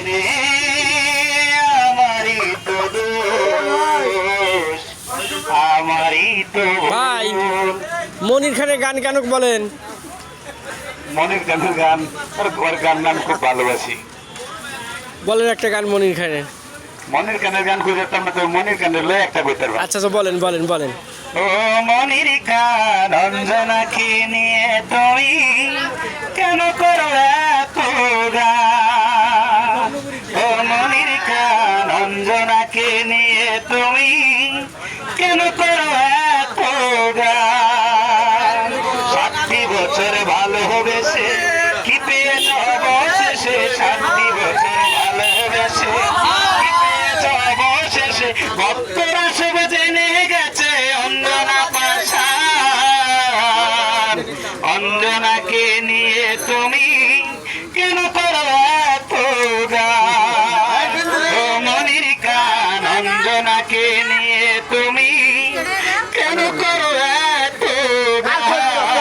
রে আমারই তো দোষ, আমারই তো ভাই ভুল। মনির খানের গান কেন বলেন? মনির খানের গান আর ওর গান আমি খুব ভালোবাসি। বলেন একটা গান মনির খানের। মনির খানের গান খুঁজে তো আমরা তো মনির খানের লয়ে একটা বইতে পারবো। আচ্ছা বলেন বলেন বলেন। ও মনির খান অঞ্জনাকে নিয়ে তুমি কেন করো এত গান? ও মনির খান অঞ্জনাকে নিয়ে তুমি কেন করো এত গান? 60 বছর ভালোবেসে কি পেয়েছ অবশেষে? 60 বছর ভালোবেসে কি পেয়েছ অবশেষে? ভক্তরা সব জেনে গেছে অঞ্জনা পাশান। অঞ্জনাকে নিয়ে তুমি কেন করো এত গান? ও মনির খান অঞ্জনাকে নিয়ে তুমি